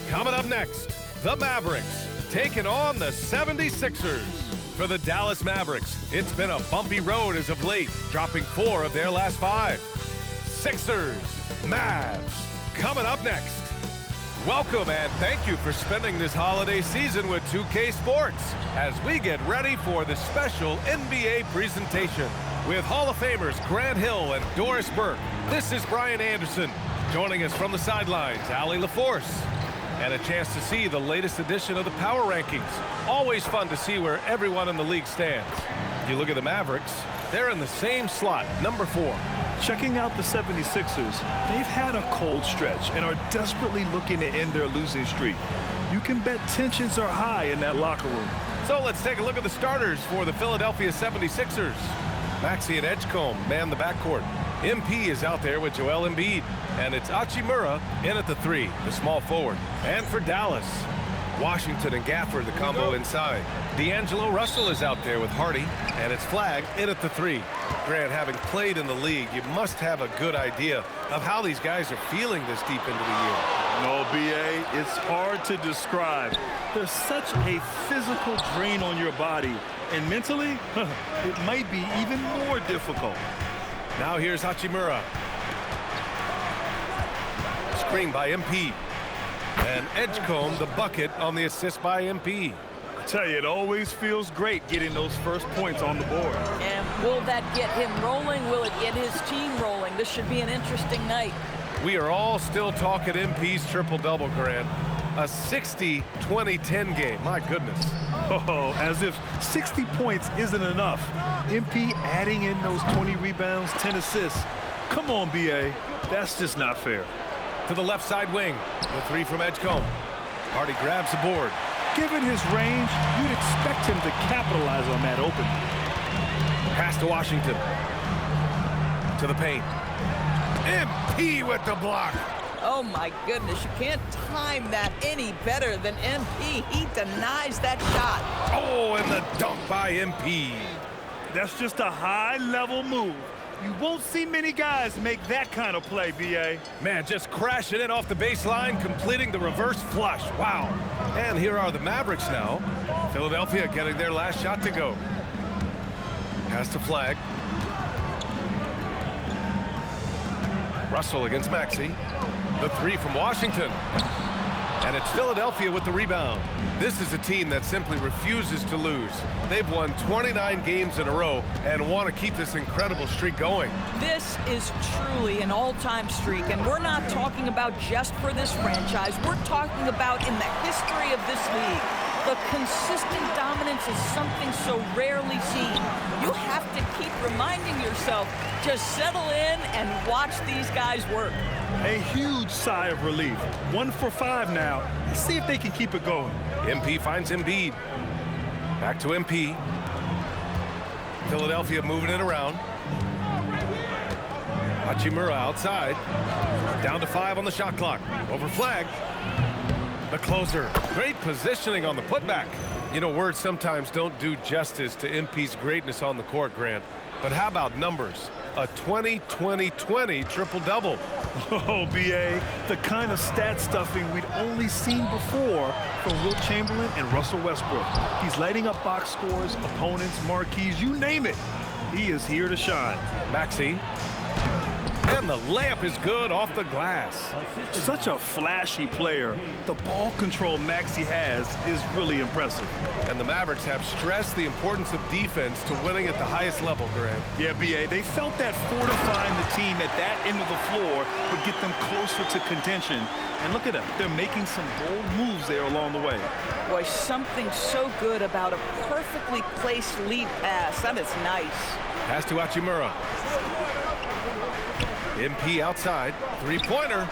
Coming up next, the Mavericks taking on the 76ers. For the Dallas Mavericks, it's been a bumpy road as of late, dropping 4 of their last 5. Sixers, Mavs, coming up next. Welcome and thank you for spending this holiday season with 2K Sports as we get ready for the special NBA presentation. With Hall of Famers Grant Hill and Doris Burke, this is Brian Anderson. Joining us from the sidelines, Allie LaForce. And a chance to see the latest edition of the Power Rankings. Always fun to see where everyone in the league stands. You look at the Mavericks, they're in the same slot, number 4. Checking out the 76ers, they've had a cold stretch and are desperately looking to end their losing streak. You can bet tensions are high in that locker room. So let's take a look at the starters for the Philadelphia 76ers. Maxey and Edgecombe man the backcourt. MP is out there with Joel Embiid. And it's Hachimura in at the 3, the small forward. And for Dallas, Washington and Gafford, the combo inside. D'Angelo Russell is out there with Hardy, and it's Flagg in at the 3. Grant, having played in the league, you must have a good idea of how these guys are feeling this deep into the year. No, BA, it's hard to describe. There's such a physical drain on your body, and mentally, it might be even more difficult. Now here's Hachimura. Screen by MP. And Edgecombe the bucket on the assist by MP. I tell you, it always feels great getting those first points on the board. And will that get him rolling? Will it get his team rolling? This should be an interesting night. We are all still talking MP's triple-double, Grant. A 60-20-10 game, my goodness. Oh, as if 60 points isn't enough. MP adding in those 20 rebounds, 10 assists. Come on, BA, that's just not fair. To the left side wing, the 3 from Edgecombe. Hardy grabs the board. Given his range, you'd expect him to capitalize on that opening. Pass to Washington. To the paint. MP with the block. Oh my goodness, you can't time that any better than MP. He denies that shot. Oh, and the dunk by MP. That's just a high-level move. You won't see many guys make that kind of play, BA. Man, just crashing in off the baseline, completing the reverse flush. Wow. And here are the Mavericks now. Philadelphia getting their last shot to go. Pass to Flagg. Russell against Maxey. The 3 from Washington. And it's Philadelphia with the rebound. This is a team that simply refuses to lose. They've won 29 games in a row and want to keep this incredible streak going. This is truly an all-time streak, and we're not talking about just for this franchise. We're talking about in the history of this league. The consistent dominance is something so rarely seen. You have to keep reminding yourself, just settle in and watch these guys work. A huge sigh of relief. 1 for 5 now. Let's see if they can keep it going. MP finds Embiid. Back to MP. Philadelphia moving it around. Hachimura outside. Down to 5 on the shot clock. Over Flagg. The closer. Great positioning on the putback. You know, words sometimes don't do justice to MP's greatness on the court, Grant. But how about numbers? A 20-20-20 triple-double. Oh, BA, the kind of stat stuffing we'd only seen before from Wilt Chamberlain and Russell Westbrook. He's lighting up box scores, opponents, marquees, you name it. He is here to shine. Maxey. And the layup is good off the glass. Such a flashy player. The ball control Maxey has is really impressive. And the Mavericks have stressed the importance of defense to winning at the highest level, Grant. Yeah, BA, they felt that fortifying the team at that end of the floor would get them closer to contention. And look at them. They're making some bold moves there along the way. Boy, something so good about a perfectly placed lead pass. That is nice. Pass to Hachimura. MP outside, 3-pointer.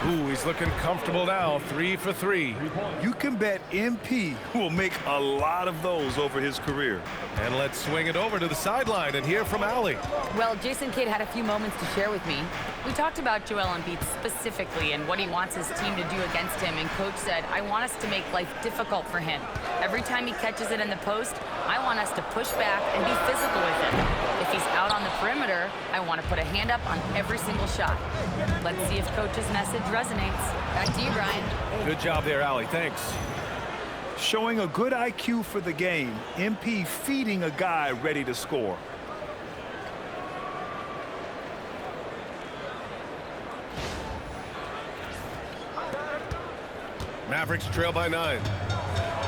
Ooh, he's looking comfortable now, 3 for 3. You can bet MP will make a lot of those over his career. And let's swing it over to the sideline and hear from Allie. Well, Jason Kidd had a few moments to share with me. We talked about Joel Embiid specifically and what he wants his team to do against him, and Coach said, I want us to make life difficult for him. Every time he catches it in the post, I want us to push back and be physical with him. If If he's out on the perimeter, I want to put a hand up on every single shot. Let's see if Coach's message resonates. Back to you, Brian. Good job there, Allie. Thanks. Showing a good IQ for the game. MP feeding a guy ready to score. Mavericks trail by 9.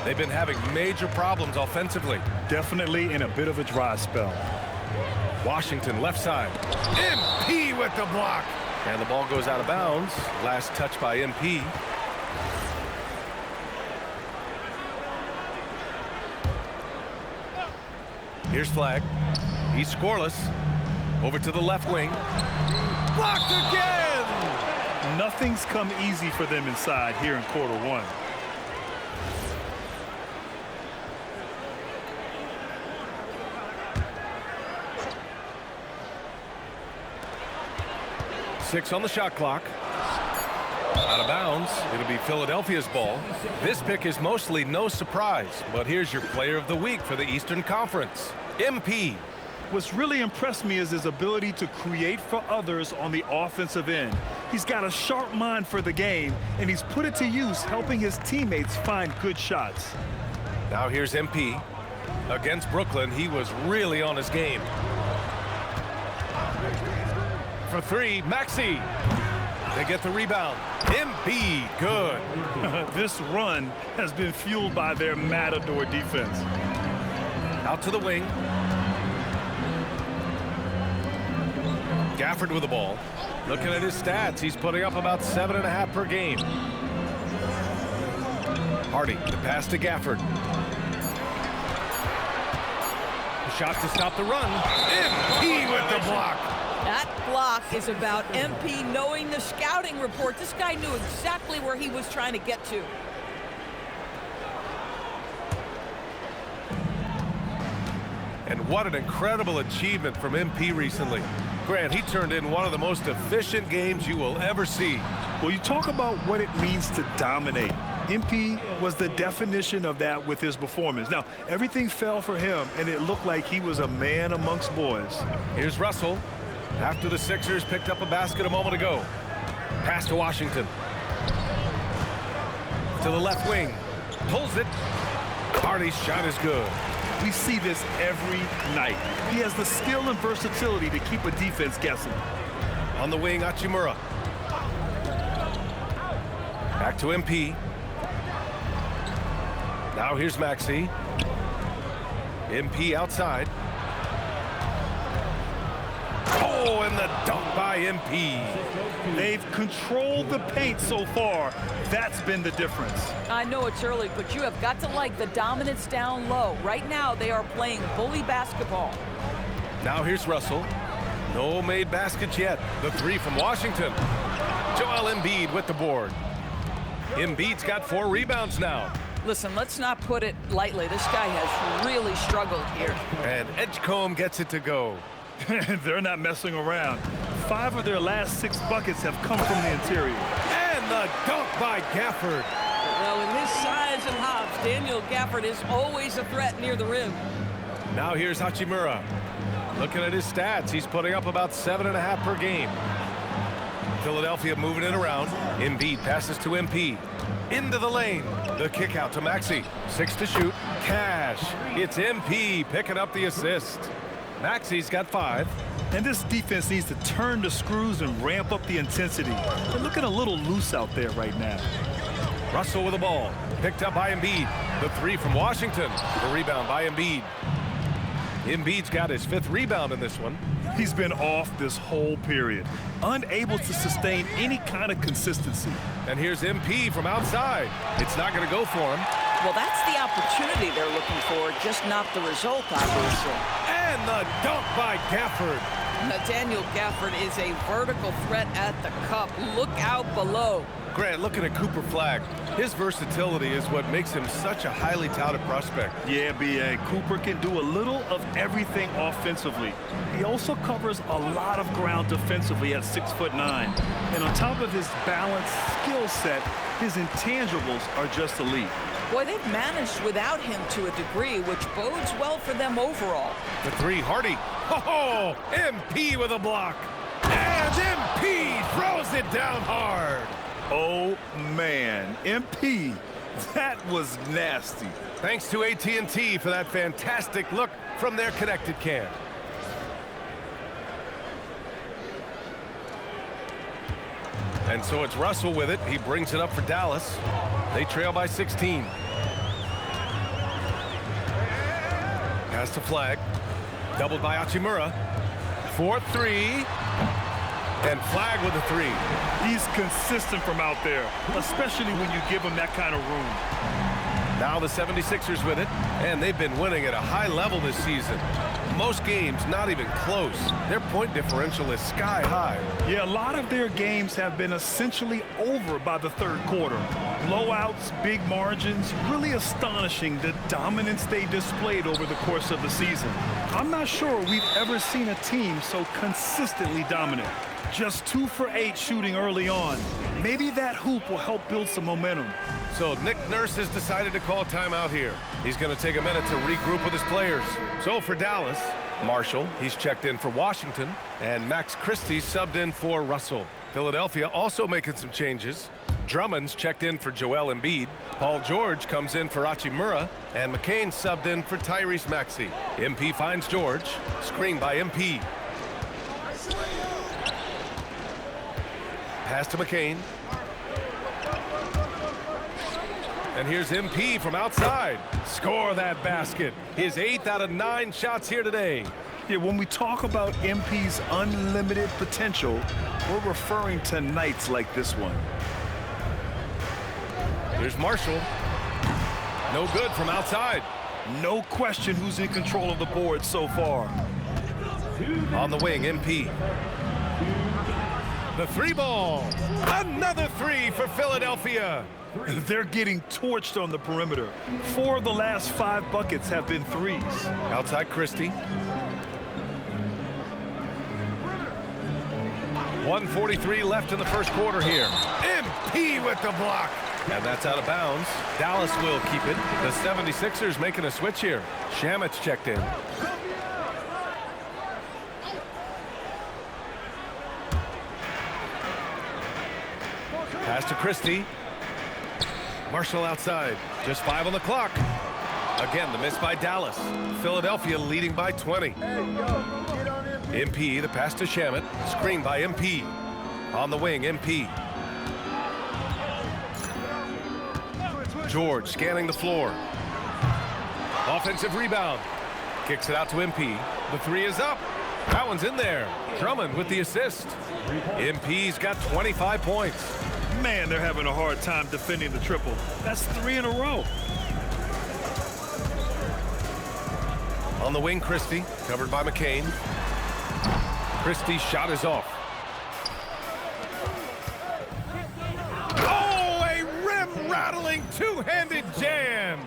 They've been having major problems offensively. Definitely in a bit of a dry spell. Washington left side. MP with the block. And the ball goes out of bounds. Last touch by MP. Here's Flag. He's scoreless. Over to the left wing. Blocked again! Nothing's come easy for them inside here in quarter one. Six on the shot clock. Out of bounds. It'll be Philadelphia's ball. This pick is mostly no surprise, but here's your player of the week for the Eastern Conference, MP. What's really impressed me is his ability to create for others on the offensive end. He's got a sharp mind for the game, and he's put it to use helping his teammates find good shots. Now here's MP. Against Brooklyn, he was really on his game. For three, Maxey. They get the rebound. MP, good. This run has been fueled by their Matador defense. Out to the wing. Gafford with the ball. Looking at his stats, he's putting up about 7.5 per game. Hardy, the pass to Gafford. The shot to stop the run. MP with the block. That block is about MP knowing the scouting report. This guy knew exactly where he was trying to get to. And what an incredible achievement from MP recently. Grant, he turned in one of the most efficient games you will ever see. Well, you talk about what it means to dominate. MP was the definition of that with his performance. Now, everything fell for him, and it looked like he was a man amongst boys. Here's Russell. After the Sixers picked up a basket a moment ago. Pass to Washington. To the left wing. Pulls it. Hardy's shot is good. We see this every night. He has the skill and versatility to keep a defense guessing. On the wing, Hachimura. Back to MP. Now here's Maxey. MP outside. Oh, and the dunk by MP. They've controlled the paint so far. That's been the difference. I know it's early, but you have got to like the dominance down low. Right now, they are playing bully basketball. Now here's Russell. No made baskets yet. The three from Washington. Joel Embiid with the board. Embiid's got 4 rebounds now. Listen, let's not put it lightly. This guy has really struggled here. And Edgecombe gets it to go. They're not messing around. 5 of their last 6 buckets have come from the interior. And the dunk by Gafford. Well, with his size and hops, Daniel Gafford is always a threat near the rim. Now here's Hachimura. Looking at his stats, he's putting up about 7.5 per game. Philadelphia moving it around. Embiid passes to MP. Into the lane. The kick out to Maxey. 6 to shoot. Cash. It's MP picking up the assist. Maxey's got 5. And this defense needs to turn the screws and ramp up the intensity. They're looking a little loose out there right now. Russell with the ball. Picked up by Embiid. The 3 from Washington. The rebound by Embiid. Embiid's got his 5th rebound in this one. He's been off this whole period. Unable to sustain any kind of consistency. And here's MP from outside. It's not going to go for him. Well, that's the opportunity they're looking for, just not the result, obviously. And the dunk by Gafford. Daniel Gafford is a vertical threat at the cup. Look out below. Grant, looking at Cooper Flag, his versatility is what makes him such a highly touted prospect. Yeah, B.A. Cooper can do a little of everything offensively. He also covers a lot of ground defensively at 6'9". And on top of his balanced skill set, his intangibles are just elite. Boy, they've managed without him to a degree, which bodes well for them overall. The 3, Hardy. Oh, MP with a block. And MP throws it down hard. Oh, man. MP, that was nasty. Thanks to AT&T for that fantastic look from their connected cam. And so it's Russell with it. He brings it up for Dallas. They trail by 16. Pass to Flag. Doubled by Hachimura. 4-3. And Flag with a 3. He's consistent from out there, especially when you give him that kind of room. Now the 76ers with it, and they've been winning at a high level this season. Most games not even close. Their point differential is sky high. Yeah, a lot of their games have been essentially over by the third quarter. Blowouts, big margins, really astonishing the dominance they displayed over the course of the season. I'm not sure we've ever seen a team so consistently dominant. Just 2 for 8 shooting early on. Maybe that hoop will help build some momentum. So Nick Nurse has decided to call timeout here. He's going to take a minute to regroup with his players. So for Dallas, Marshall, he's checked in for Washington, and Max Christie subbed in for Russell. Philadelphia also making some changes. Drummond's checked in for Joel Embiid. Paul George comes in for Hachimura, and McCain subbed in for Tyrese Maxey. MP finds George, screened by MP. Pass to McCain. And here's MP from outside. Score that basket. His 8th out of 9 shots here today. Yeah, when we talk about MP's unlimited potential, we're referring to nights like this one. Here's Marshall. No good from outside. No question who's in control of the board so far. On the wing, MP. The 3 ball. Another 3 for Philadelphia. They're getting torched on the perimeter. 4 of the last 5 buckets have been 3s. Outside Christie. 1:43 left in the first quarter here. MP with the block. And that's out of bounds. Dallas will keep it. The 76ers making a switch here. Shamet's checked in. Pass to Christie. Marshall outside. Just 5 on the clock. Again, the miss by Dallas. Philadelphia leading by 20. MP, the pass to Shamet. Screen by MP. On the wing, MP. George scanning the floor. Offensive rebound. Kicks it out to MP. The 3 is up. That one's in there. Drummond with the assist. MP's got 25 points. Man, they're having a hard time defending the triple. That's 3 in a row. On the wing, Christie, covered by McCain. Christie's shot is off. Oh, a rim-rattling two-handed jam.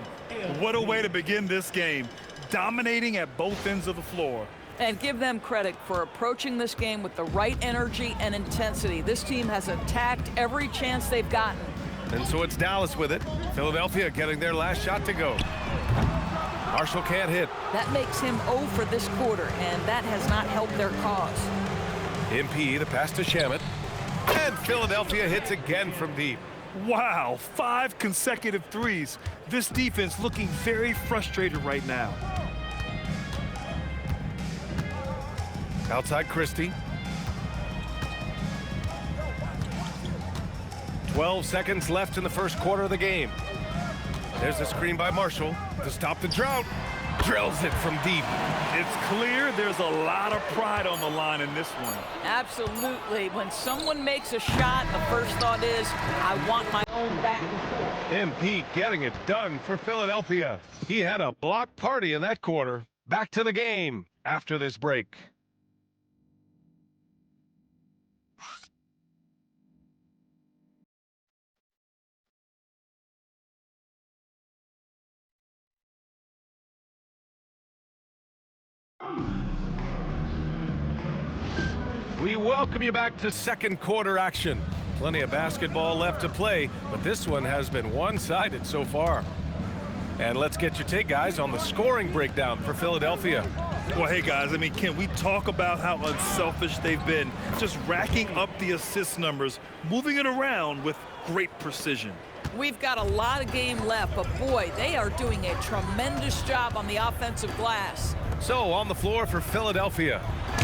What a way to begin this game. Dominating at both ends of the floor. And give them credit for approaching this game with the right energy and intensity. This team has attacked every chance they've gotten. And so it's Dallas with it. Philadelphia getting their last shot to go. Marshall can't hit. That makes him 0 for this quarter, and that has not helped their cause. MP, the pass to Shamet. And Philadelphia hits again from deep. Wow, 5 consecutive 3s. This defense looking very frustrated right now. Outside Christie. 12 seconds left in the first quarter of the game. There's a screen by Marshall to stop the drought. Drills it from deep. It's clear there's a lot of pride on the line in this one. Absolutely. When someone makes a shot, the first thought is, I want my own back. MP getting it done for Philadelphia. He had a block party in that quarter. Back to the game after this break. We welcome you back to second quarter action. Plenty of basketball left to play, but this one has been one-sided so far. And let's get your take, guys, on the scoring breakdown for Philadelphia. Well, hey, guys, I mean, can we talk about how unselfish they've been? Just racking up the assist numbers, moving it around with great precision. We've got a lot of game left, but boy, they are doing a tremendous job on the offensive glass. So on the floor for Philadelphia,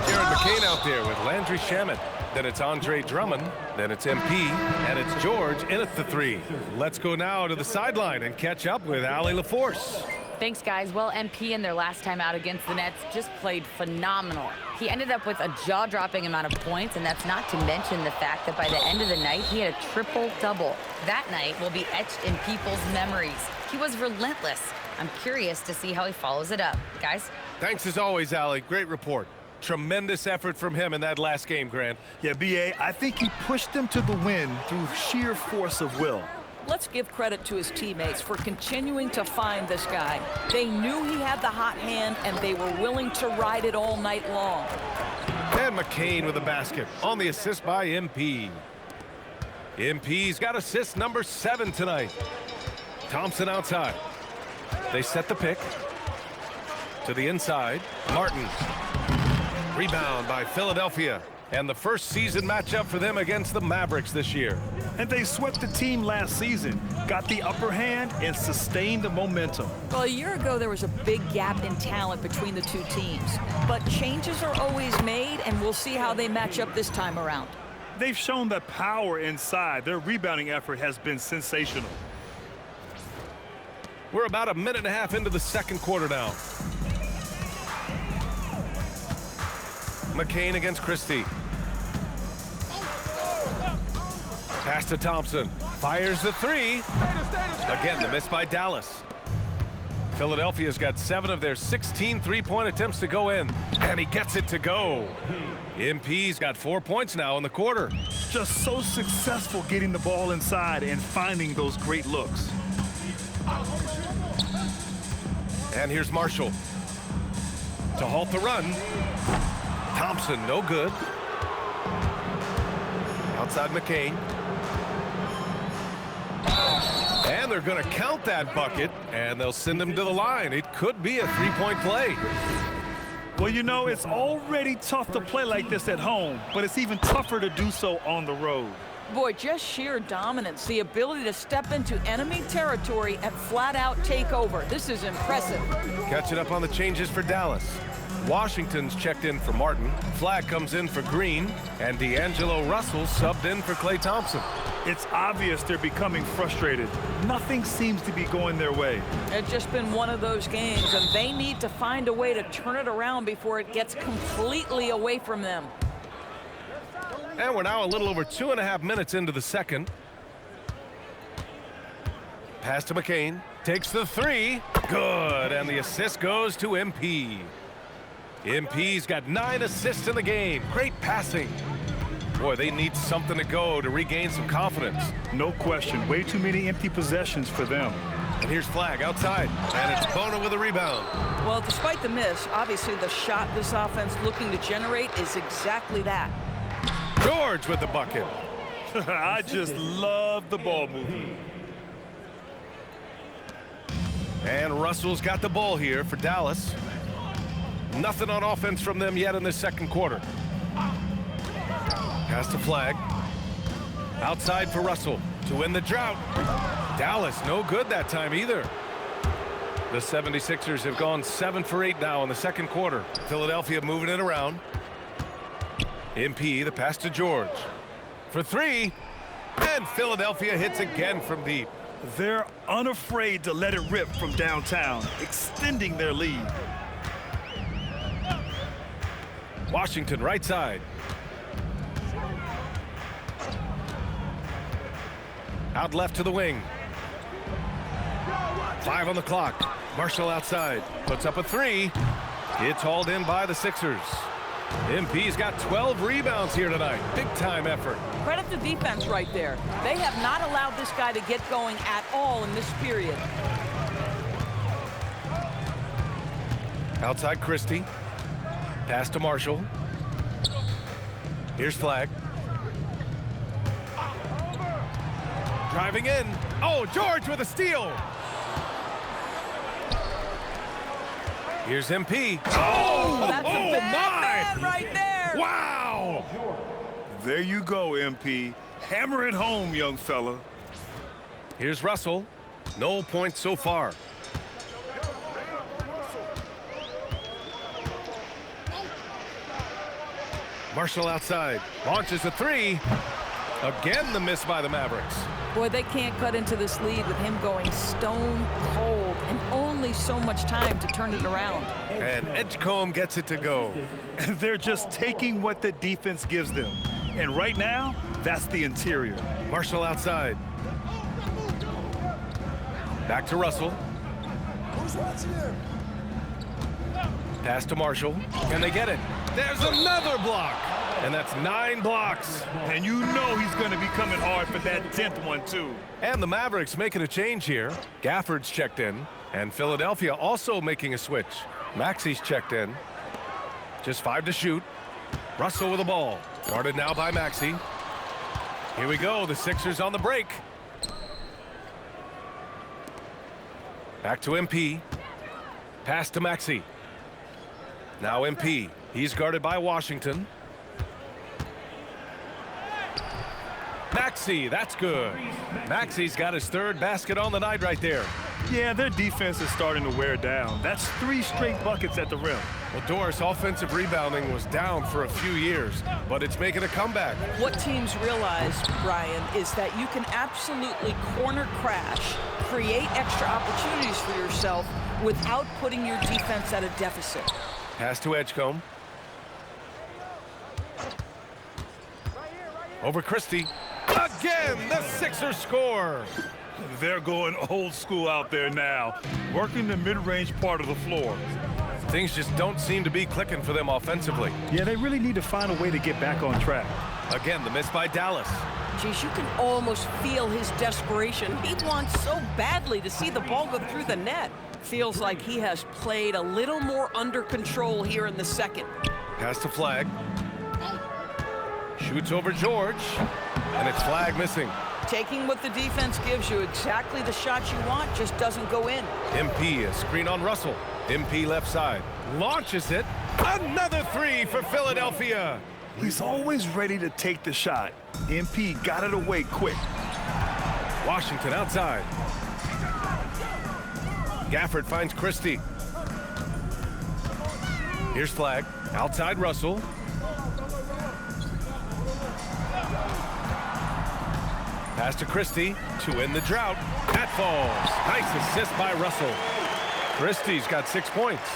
Jared McCain out there with Landry Shamet. Then it's Andre Drummond, then it's MP, and it's George in at the three. Let's go now to the sideline and catch up with Allie LaForce. Thanks, guys. Well, MP in their last time out against the Nets just played phenomenal. He ended up with a jaw-dropping amount of points, and that's not to mention the fact that by the end of the night, he had a triple-double. That night will be etched in people's memories. He was relentless. I'm curious to see how he follows it up. Guys? Thanks as always, Allie. Great report. Tremendous effort from him in that last game, Grant. Yeah, B.A., I think he pushed them to the win through sheer force of will. Let's give credit to his teammates for continuing to find this guy. They knew he had the hot hand, and they were willing to ride it all night long. And McCain with a basket on the assist by MP. MP's got assist number 7 tonight. Thompson outside. They set the pick. To the inside, Martin. Rebound by Philadelphia. And the first season matchup for them against the Mavericks this year. And they swept the team last season, got the upper hand, and sustained the momentum. Well, a year ago, there was a big gap in talent between the two teams. But changes are always made, and we'll see how they match up this time around. They've shown the power inside. Their rebounding effort has been sensational. We're about a minute and a half into the second quarter now. McCain against Christie. Pass to Thompson. Fires the three. Again, the miss by Dallas. Philadelphia's got 7 of their 16 three-point attempts to go in. And he gets it to go. MP's got 4 points now in the quarter. Just so successful getting the ball inside and finding those great looks. And here's Marshall. To halt the run. Thompson, no good. Outside McCain. And they're going to count that bucket, and they'll send him to the line. It could be a three-point play. Well, you know, it's already tough to play like this at home, but it's even tougher to do so on the road. Boy, just sheer dominance, the ability to step into enemy territory and flat-out take over. This is impressive. Catching up on the changes for Dallas. Washington's checked in for Martin. Flag comes in for Green. And D'Angelo Russell subbed in for Klay Thompson. It's obvious they're becoming frustrated. Nothing seems to be going their way. It's just been one of those games, and they need to find a way to turn it around before it gets completely away from them. And we're now a little over 2.5 minutes into the second. Pass to McCain. Takes the three. Good. And the assist goes to MP. MP's got 9 assists in the game. Great passing. Boy, they need something to go to regain some confidence. No question. Way too many empty possessions for them. And here's Flag outside. And it's Bona with a rebound. Well, despite the miss, obviously the shot this offense looking to generate is exactly that. George with the bucket. I just love the ball movement. And Russell's got the ball here for Dallas. Nothing on offense from them yet in the second quarter. Pass to Flag. Outside for Russell to win the drought. Dallas no good that time either. The 76ers have gone 7 for 8 now in the second quarter. Philadelphia moving it around. MP, the pass to George. For 3. And Philadelphia hits again from deep. They're unafraid to let it rip from downtown, extending their lead. Washington right side. Out left to the wing. 5 on the clock. Marshall outside. Puts up a 3. It's hauled in by the Sixers. MP's got 12 rebounds here tonight. Big time effort. Credit the defense right there. They have not allowed this guy to get going at all in this period. Outside Christie. Pass to Marshall. Here's Flag. Driving in. Oh, George with a steal. Here's MP. Oh, that's a oh bad my! man right there. Wow! There you go, MP. Hammer it home, young fella. Here's Russell. No points so far. Marshall outside. Launches a three. Again, the miss by the Mavericks. Boy, they can't cut into this lead with him going stone cold and only so much time to turn it around. And Edgecombe gets it to go. And they're just taking what the defense gives them. And right now, that's the interior. Marshall outside. Back to Russell. Pass to Marshall. Can they get it? There's another block. And that's 9 blocks. And you know he's going to be coming hard for that 10th one, too. And the Mavericks making a change here. Gafford's checked in. And Philadelphia also making a switch. Maxi's checked in. Just 5 to shoot. Russell with the ball. Guarded now by Maxi. Here we go. The Sixers on the break. Back to MP. Pass to Maxi. Now MP. He's guarded by Washington. Maxi, that's good. Maxi's got his 3rd basket on the night right there. Yeah, their defense is starting to wear down. That's 3 straight buckets at the rim. Well, Doris, offensive rebounding was down for a few years, but it's making a comeback. What teams realize, Brian, is that you can absolutely corner crash, create extra opportunities for yourself without putting your defense at a deficit. Pass to Edgecombe. Over Christie. Again, the Sixers score. They're going old school out there now, working the mid-range part of the floor. Things just don't seem to be clicking for them offensively. Yeah, they really need to find a way to get back on track. Again, the miss by Dallas. Geez, you can almost feel his desperation. He wants so badly to see the ball go through the net. Feels like he has played a little more under control here in the second. Pass to Flag. Shoots over George. And it's Flag missing. Taking what the defense gives you, exactly the shot you want, just doesn't go in. MP, a screen on Russell. MP left side. Launches it. Another 3 for Philadelphia. He's always ready to take the shot. MP got it away quick. Washington outside. Gafford finds Christie. Here's Flag. Outside Russell. Pass to Christie to end the drought. That falls. Nice assist by Russell. Christie's got 6 points.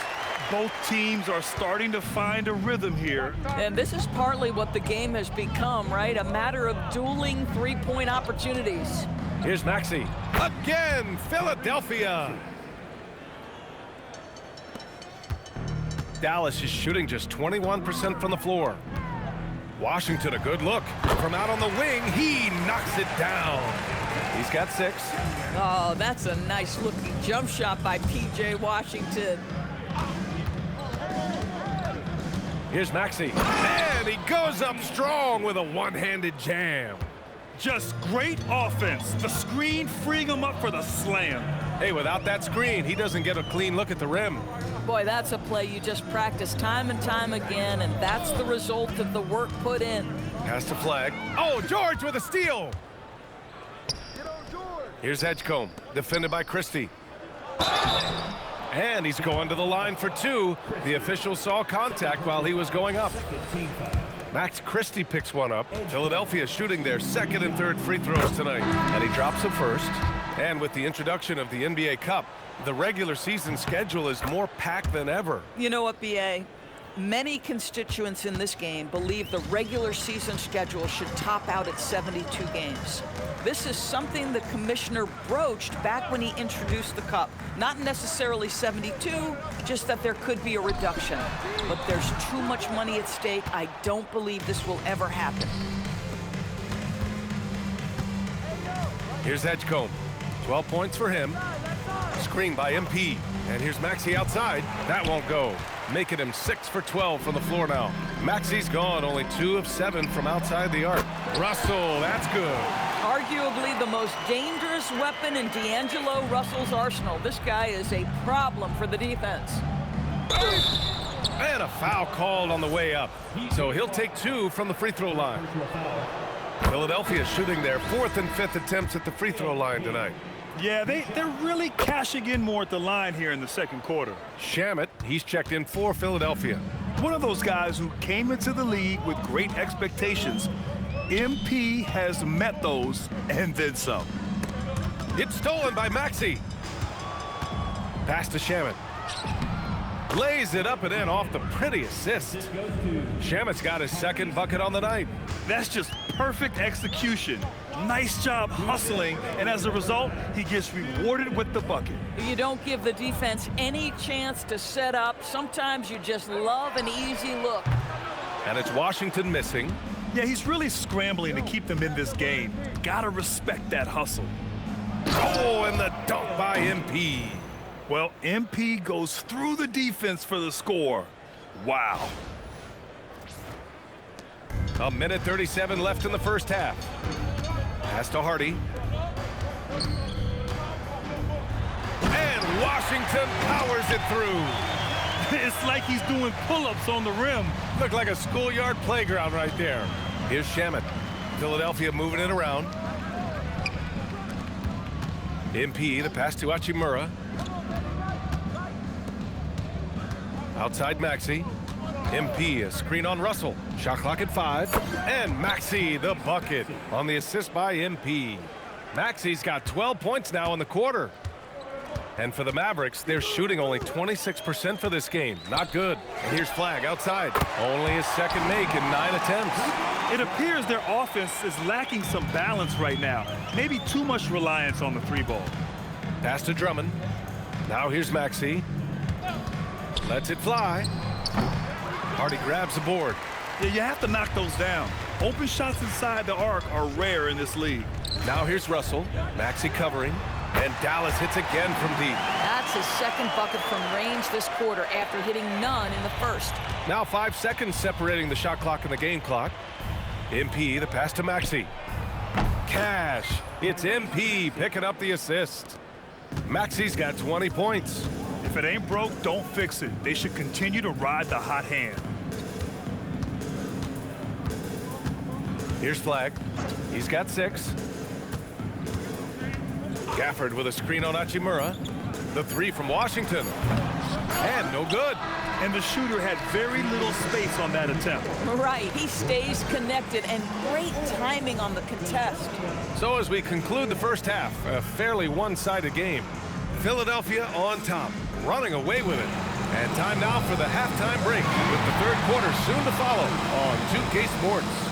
Both teams are starting to find a rhythm here. And this is partly what the game has become, right? A matter of dueling three-point opportunities. Here's Maxi. Again, Philadelphia. Dallas is shooting just 21% from the floor. Washington, a good look. From out on the wing, he knocks it down. He's got 6. Oh, that's a nice-looking jump shot by P.J. Washington. Here's Maxi. And he goes up strong with a one-handed jam. Just great offense. The screen freeing him up for the slam. Hey, without that screen, he doesn't get a clean look at the rim. Boy, that's a play you just practice time and time again, and that's the result of the work put in. Pass to Flag. Oh, George with a steal. Here's Edgecombe, defended by Christie. And he's going to the line for 2. The official saw contact while he was going up. Max Christie picks one up. Philadelphia shooting their 2nd and 3rd free throws tonight. And he drops them first. And with the introduction of the NBA Cup, the regular season schedule is more packed than ever. You know what, B.A.? Many constituents in this game believe the regular season schedule should top out at 72 games. This is something the commissioner broached back when he introduced the Cup. Not necessarily 72, just that there could be a reduction. But there's too much money at stake. I don't believe this will ever happen. Here's Edgecombe. 12 points for him. Screen by MP. And here's Maxi outside. That won't go. Making him 6 for 12 from the floor now. Maxi's gone, only 2 of 7 from outside the arc. Russell, that's good. Arguably the most dangerous weapon in D'Angelo Russell's arsenal. This guy is a problem for the defense. And a foul called on the way up. So he'll take 2 from the free throw line. Philadelphia shooting their 4th and 5th attempts at the free throw line tonight. Yeah, they're really cashing in more at the line here in the second quarter. Shamet, he's checked in for Philadelphia. One of those guys who came into the league with great expectations. MP has met those and then some. It's stolen by Maxey. Pass to Shamet. Lays it up and in off the pretty assist. Shamet's got his 2nd bucket on the night. That's just perfect execution. Nice job hustling, and as a result, he gets rewarded with the bucket. You don't give the defense any chance to set up. Sometimes you just love an easy look. And it's Washington missing. Yeah, he's really scrambling to keep them in this game. Gotta respect that hustle. Oh, and the dunk by MP. Well, MP goes through the defense for the score. Wow. A minute 37 left in the first half. Pass to Hardy. And Washington powers it through. It's like he's doing pull-ups on the rim. Looked like a schoolyard playground right there. Here's Shamet. Philadelphia moving it around. MP, the pass to Hachimura. Outside Maxey. MP, a screen on Russell. Shot clock at 5. And Maxey, the bucket on the assist by MP. Maxey's got 12 points now in the quarter. And for the Mavericks, they're shooting only 26% for this game. Not good. And here's Flag outside. Only his 2nd make in 9 attempts. It appears their offense is lacking some balance right now. Maybe too much reliance on the 3-ball. Pass to Drummond. Now here's Maxey. Lets it fly. Hardy grabs the board. Yeah, you have to knock those down. Open shots inside the arc are rare in this league. Now here's Russell. Maxey covering. And Dallas hits again from deep. That's his 2nd bucket from range this quarter after hitting none in the first. Now 5 seconds separating the shot clock and the game clock. MP, the pass to Maxey. Cash. It's MP picking up the assist. Maxey's got 20 points. If it ain't broke, don't fix it. They should continue to ride the hot hand. Here's Flag. He's got 6. Gafford with a screen on Hachimura. The 3 from Washington. And no good. And the shooter had very little space on that attempt. Right, he stays connected and great timing on the contest. So as we conclude the first half, a fairly one-sided game. Philadelphia on top, running away with it. And time now for the halftime break with the 3rd quarter soon to follow on 2K Sports.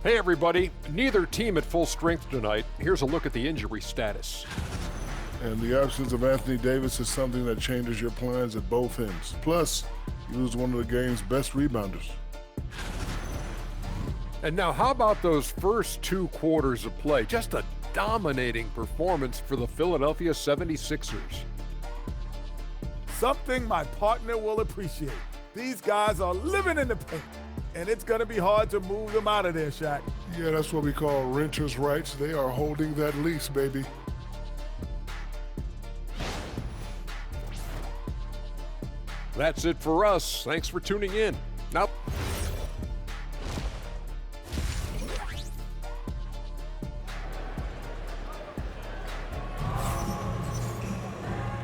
Hey everybody, neither team at full strength tonight. Here's a look at the injury status. And the absence of Anthony Davis is something that changes your plans at both ends. Plus, you lose one of the game's best rebounders. And now how about those first 2 quarters of play? Just a dominating performance for the Philadelphia 76ers. Something my partner will appreciate. These guys are living in the paint. And it's going to be hard to move them out of there, Shaq. Yeah, that's what we call renters' rights. They are holding that lease, baby. That's it for us. Thanks for tuning in. Now,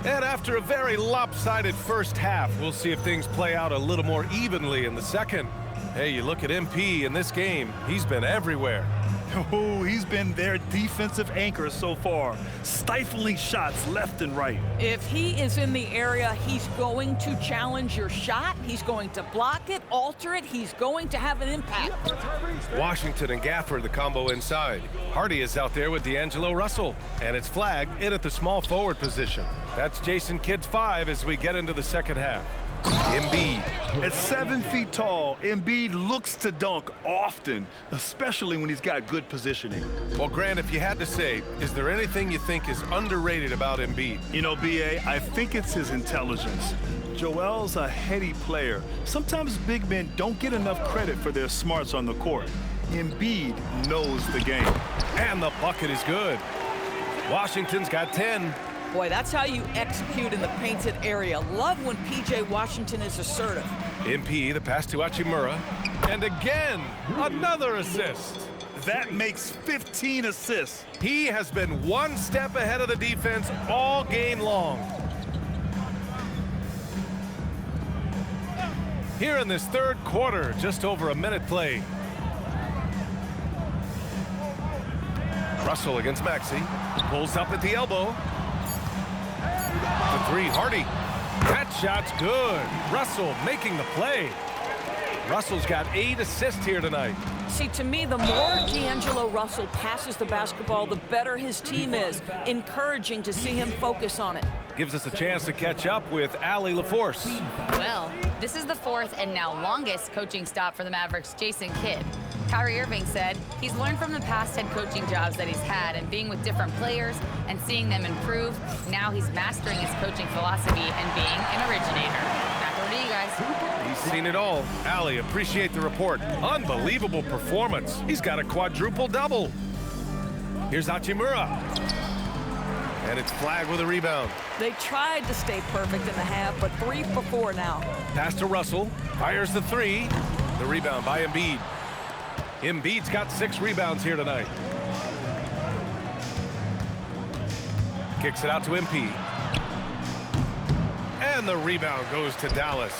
And after a very lopsided first half, we'll see if things play out a little more evenly in the second. Hey, you look at MP in this game, he's been everywhere. Oh, he's been their defensive anchor so far, stifling shots left and right. If he is in the area, he's going to challenge your shot. He's going to block it, alter it. He's going to have an impact. Washington and Gafford, the combo inside. Hardy is out there with D'Angelo Russell, and it's Flag in at the small forward position. That's Jason Kidd's 5 as we get into the second half. Embiid. At 7 feet tall, Embiid looks to dunk often, especially when he's got good positioning. Well, Grant, if you had to say, is there anything you think is underrated about Embiid? You know, B.A., I think it's his intelligence. Joel's a heady player. Sometimes big men don't get enough credit for their smarts on the court. Embiid knows the game. And the bucket is good. Washington's got 10. Boy, that's how you execute in the painted area. Love when P.J. Washington is assertive. MP, the pass to Hachimura. And again, another assist. That makes 15 assists. He has been one step ahead of the defense all game long. Here in this third quarter, just over a minute played. Russell against Maxey. Pulls up at the elbow. The three, Hardy. That shot's good. Russell making the play. Russell's got 8 assists here tonight. See, to me, the more D'Angelo Russell passes the basketball, the better his team is. Encouraging to see him focus on it. Gives us a chance to catch up with Allie LaForce. Well, this is the 4th and now longest coaching stop for the Mavericks' Jason Kidd. Kyrie Irving said he's learned from the past head coaching jobs that he's had and being with different players and seeing them improve. Now he's mastering his coaching philosophy and being an originator. Back over to you guys. He's seen it all. Allie, appreciate the report. Unbelievable performance. He's got a quadruple double. Here's Hachimura. And it's flagged with a rebound. They tried to stay perfect in the half, but 3 for 4 now. Pass to Russell. Fires the 3. The rebound by Embiid. Embiid's got 6 rebounds here tonight. Kicks it out to MP. And the rebound goes to Dallas.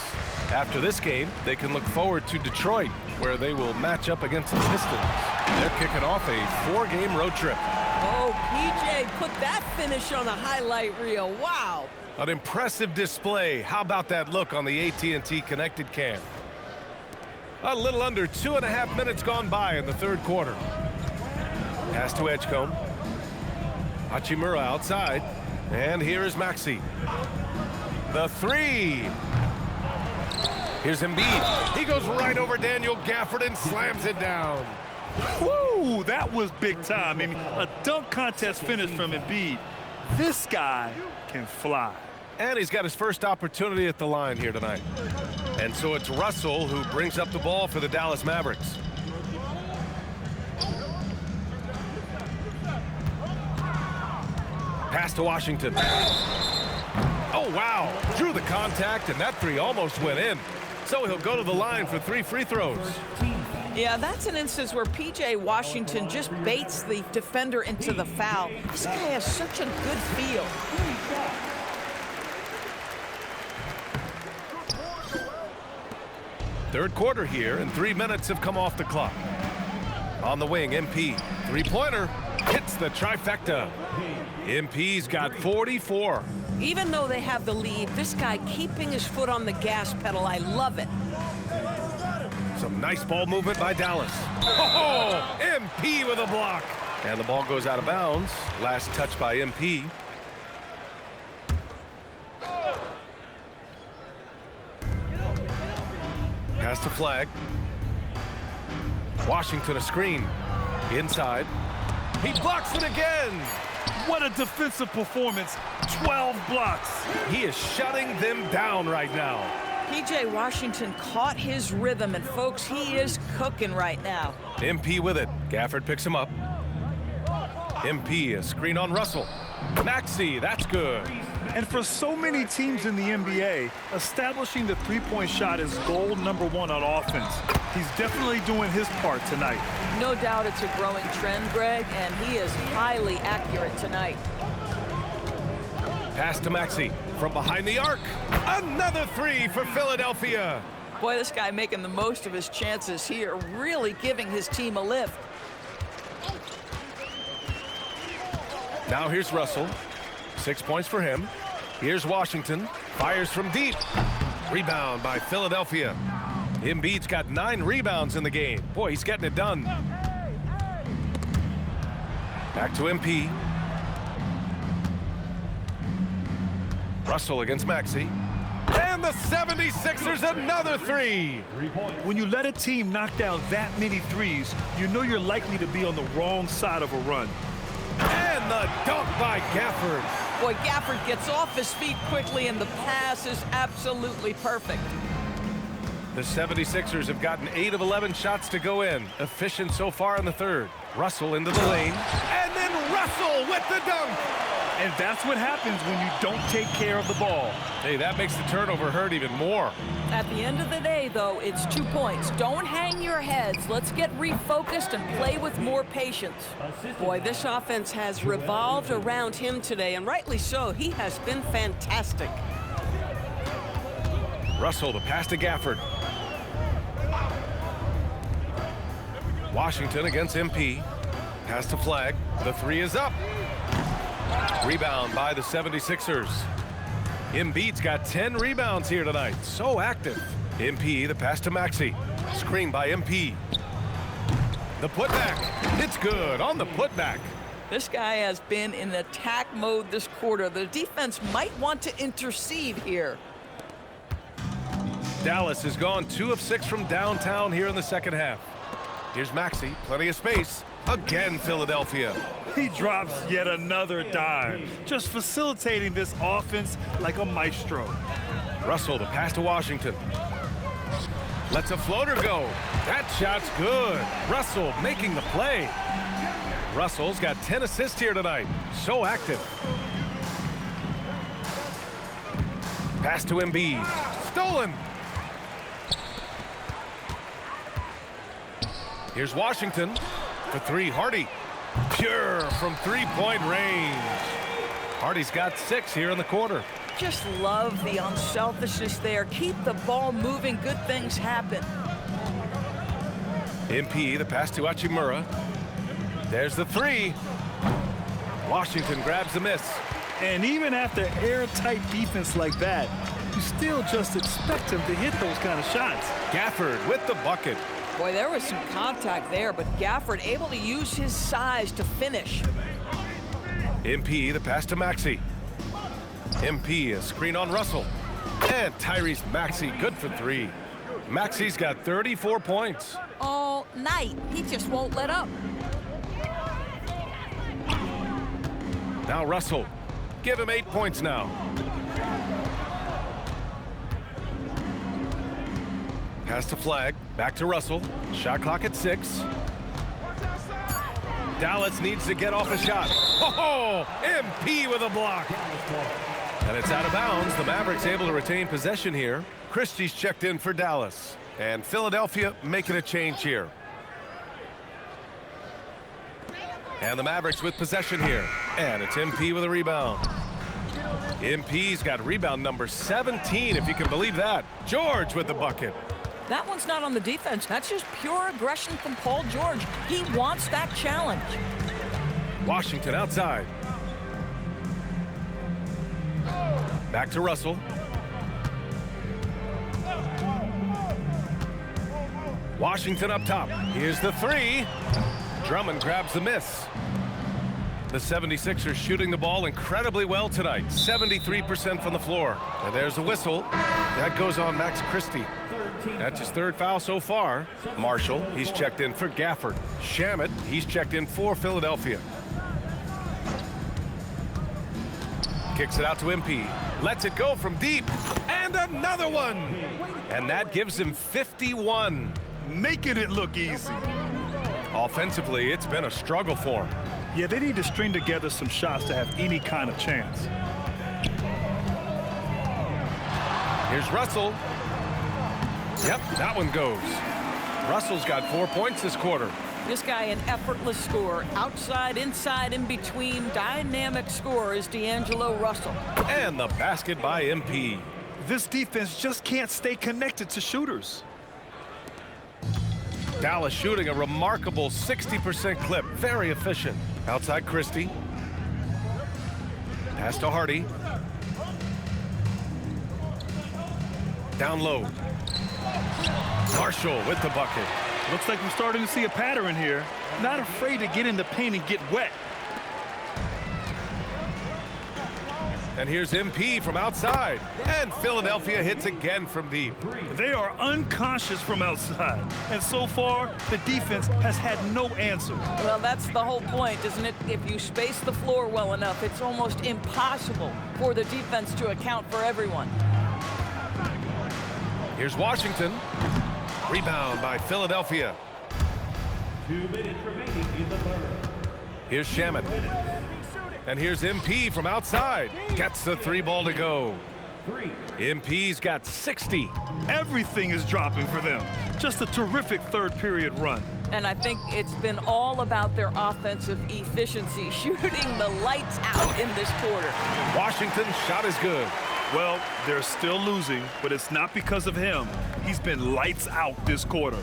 After this game, they can look forward to Detroit, where they will match up against the Pistons. They're kicking off a 4-game road trip. Oh, PJ put that finish on a highlight reel. Wow. An impressive display. How about that look on the AT&T connected cam? A little under 2.5 minutes gone by in the third quarter. Pass to Edgecombe. Hachimura outside. And here is Maxey. The 3. Here's Embiid. He goes right over Daniel Gafford and slams it down. Woo, that was big time. I mean, a dunk contest finish from Embiid. This guy can fly. And he's got his first opportunity at the line here tonight. And so it's Russell who brings up the ball for the Dallas Mavericks. Pass to Washington. Oh, wow. Drew the contact, and that 3 almost went in. So he'll go to the line for 3 free throws. Yeah, that's an instance where P.J. Washington just baits the defender into the foul. This guy has such a good feel. Third quarter here, and 3 minutes have come off the clock. On the wing, MP. 3-pointer. Hits the trifecta. MP's got 44. Even though they have the lead, this guy keeping his foot on the gas pedal, I love it. Some nice ball movement by Dallas. Oh, MP with a block. And the ball goes out of bounds. Last touch by MP. Pass to Flag. Washington a screen. Inside. He blocks it again. What a defensive performance. 12 blocks. He is shutting them down right now. P.J. Washington caught his rhythm, and folks, he is cooking right now. MP with it. Gafford picks him up. MP, a screen on Russell. Maxey, that's good. And for so many teams in the NBA, establishing the three-point shot is goal number 1 on offense. He's definitely doing his part tonight. No doubt it's a growing trend, Greg, and he is highly accurate tonight. Pass to Maxey from behind the arc. Another 3 for Philadelphia. Boy, this guy making the most of his chances here, really giving his team a lift. Now here's Russell. 6 points for him. Here's Washington. Fires from deep. Rebound by Philadelphia. Embiid's got 9 rebounds in the game. Boy, he's getting it done. Back to MP. Russell against Maxey. And And the 76ers another three. When you let a team knock down that many threes, you know you're likely to be on the wrong side of a run. And the dunk by Gafford. Boy, Gafford gets off his feet quickly, and the pass is absolutely perfect. The 76ers have gotten 8 of 11 shots to go in. Efficient so far in the third. Russell into the lane. And then Russell with the dunk. And that's what happens when you don't take care of the ball. Hey, that makes the turnover hurt even more. At the end of the day, though, it's 2 points. Don't hang your heads. Let's get refocused and play with more patience. Boy, this offense has revolved around him today, and rightly so. He has been fantastic. Russell, the pass to Gafford. Washington against MP. Pass to Flag. The three is up. Rebound by the 76ers. Embiid's got 10 rebounds here tonight. So active. MP, the pass to Maxey. Screen by MP. The putback. It's good on the putback. This guy has been in attack mode this quarter. The defense might want to intercede here. Dallas has gone 2 of 6 from downtown here in the second half. Here's Maxey, plenty of space. Again, Philadelphia. He drops yet another dime, just facilitating this offense like a maestro. Russell, the pass to Washington. Lets a floater go. That shot's good. Russell making the play. Russell's got 10 assists here tonight. So active. Pass to Embiid. Stolen. Here's Washington. For three, Hardy. Pure from three-point range. Hardy's got 6 here in the quarter. Just love the unselfishness there. Keep the ball moving. Good things happen. MP, the pass to Hachimura. There's the three. Washington grabs the miss. And even after airtight defense like that, you still just expect him to hit those kind of shots. Gafford with the bucket. Boy, there was some contact there, but Gafford able to use his size to finish. MP, the pass to Maxey. MP, a screen on Russell. And Tyrese Maxey, good for 3. Maxey's got 34 points. All night. He just won't let up. Now Russell. Give him 8 points now. Pass to Flag. Back to Russell. Shot clock at 6. Dallas needs to get off a shot. Oh, MP with a block. And it's out of bounds. The Mavericks able to retain possession here. Christie's checked in for Dallas. And Philadelphia making a change here. And the Mavericks with possession here. And it's MP with a rebound. MP's got rebound number 17, if you can believe that. George with the bucket. That one's not on the defense. That's just pure aggression from Paul George. He wants that challenge. Washington outside. Back to Russell. Washington up top. Here's the 3. Drummond grabs the miss. The 76ers shooting the ball incredibly well tonight. 73% from the floor. And there's the whistle. That goes on Max Christie. That's his 3rd foul so far. Marshall, he's checked in for Gafford. Shamet, he's checked in for Philadelphia. Kicks it out to MP. Lets it go from deep. And another one. And that gives him 51. Making it look easy. Offensively, it's been a struggle for him. Yeah, they need to string together some shots to have any kind of chance. Here's Russell. Yep, that one goes. Russell's got 4 points this quarter. This guy an effortless scorer. Outside, inside, in between. Dynamic scorer is D'Angelo Russell. And the basket by MP. This defense just can't stay connected to shooters. Dallas shooting a remarkable 60% clip. Very efficient. Outside Christie. Pass to Hardy. Down low. Marshall with the bucket. Looks like we're starting to see a pattern here. Not afraid to get in the paint and get wet. And here's MP from outside. And Philadelphia hits again from deep. They are unconscious from outside. And so far, the defense has had no answer. Well, that's the whole point, isn't it? If you space the floor well enough, it's almost impossible for the defense to account for everyone. Here's Washington. Rebound by Philadelphia. 2 minutes remaining in the third. Here's Shamit. And here's MP from outside. Gets the 3-ball to go. MP's got 60. Everything is dropping for them. Just a terrific third period run. And I think it's been all about their offensive efficiency, shooting the lights out in this quarter. Washington's shot is good. Well, they're still losing, but it's not because of him. He's been lights out this quarter.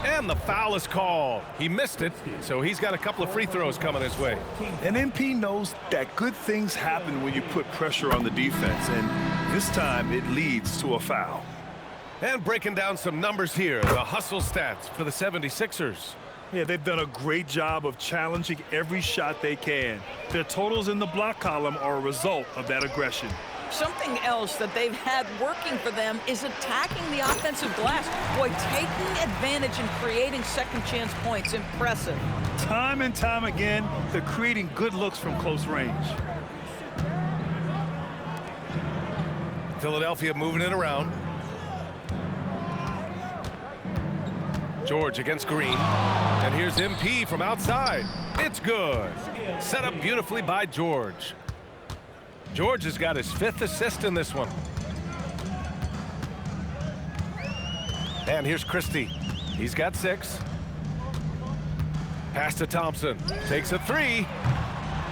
And the foul is called. He missed it, so he's got a couple of free throws coming his way. And MP knows that good things happen when you put pressure on the defense, and this time it leads to a foul. And breaking down some numbers here, the hustle stats for the 76ers. Yeah, they've done a great job of challenging every shot they can. Their totals in the block column are a result of that aggression. Something else that they've had working for them is attacking the offensive glass. Boy, taking advantage and creating second chance points, impressive. Time and time again, they're creating good looks from close range. Philadelphia moving it around. George against Green. And here's MP from outside. It's good. Set up beautifully by George. George has got his 5th assist in this one. And here's Christie. He's got 6. Pass to Thompson. Takes a 3.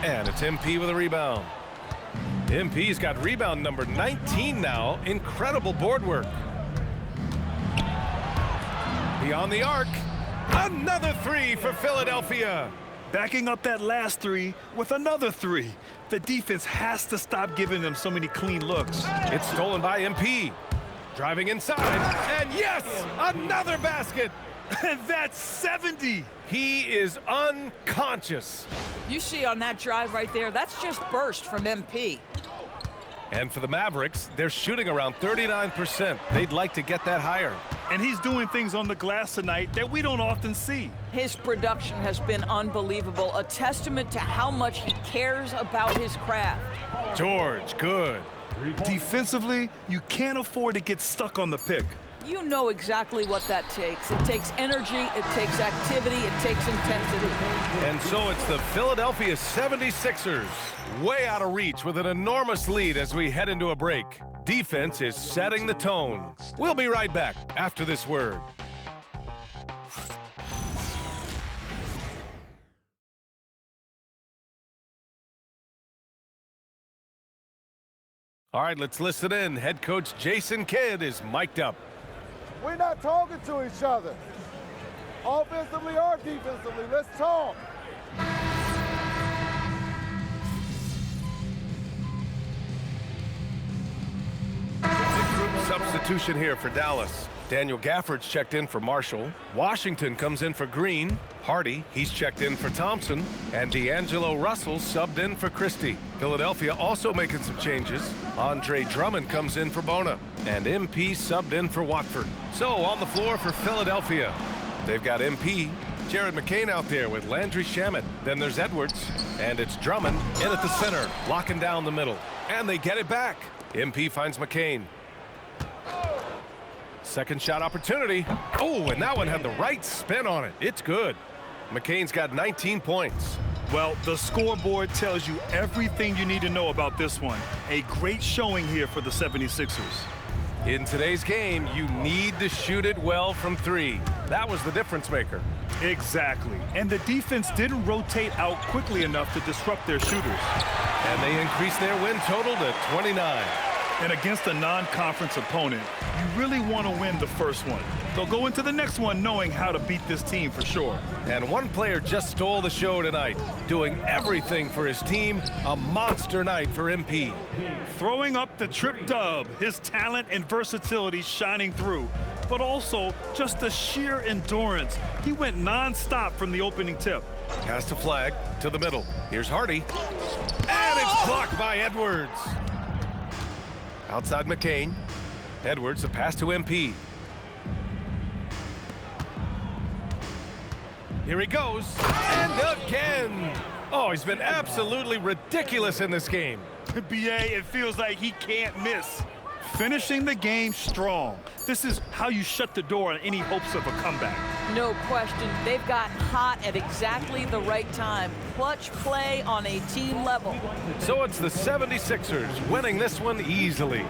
And it's MP with a rebound. MP's got rebound number 19 now. Incredible board work. Beyond the arc. Another 3 for Philadelphia. Backing up that last 3 with another 3. The defense has to stop giving them so many clean looks. It's stolen by MP. Driving inside. And yes, another basket. And that's 70. He is unconscious. You see on that drive right there, that's just burst from MP. And for the Mavericks, they're shooting around 39%. They'd like to get that higher. And he's doing things on the glass tonight that we don't often see. His production has been unbelievable, a testament to how much he cares about his craft. George, good. Defensively, you can't afford to get stuck on the pick. You know exactly what that takes. It takes energy, it takes activity, it takes intensity. And so it's the Philadelphia 76ers, way out of reach with an enormous lead as we head into a break. Defense is setting the tone. We'll be right back after this word. All right, let's listen in. Head coach Jason Kidd is mic'd up. We're not talking to each other. Offensively or defensively, let's talk. Group substitution here for Dallas. Daniel Gafford's checked in for Marshall. Washington comes in for Green. Hardy, he's checked in for Thompson. And D'Angelo Russell subbed in for Christie. Philadelphia also making some changes. Andre Drummond comes in for Bona. And MP subbed in for Watford. So on the floor for Philadelphia, they've got MP, Jared McCain out there with Landry Shamet. Then there's Edwards. And it's Drummond in at the center, locking down the middle. And they get it back. MP finds McCain. Second shot opportunity. Oh, and that one had the right spin on it. It's good. McCain's got 19 points. Well, the scoreboard tells you everything you need to know about this one. A great showing here for the 76ers. In today's game, you need to shoot it well from 3. That was the difference maker. Exactly. And the defense didn't rotate out quickly enough to disrupt their shooters. And they increased their win total to 29. And against a non-conference opponent, you really want to win the first one. They'll go into the next one knowing how to beat this team for sure. And one player just stole the show tonight, doing everything for his team. A monster night for MP. Throwing up the trip dub, his talent and versatility shining through, but also just the sheer endurance. He went non-stop from the opening tip. Pass to Flag to the middle. Here's Hardy. And it's blocked by Edwards. Outside McCain. Edwards, the pass to MP. Here he goes. And again. Oh, he's been absolutely ridiculous in this game. BA, it feels like he can't miss. Finishing the game strong. This is how you shut the door on any hopes of a comeback. No question. They've gotten hot at exactly the right time. Clutch play on a team level. So it's the 76ers winning this one easily.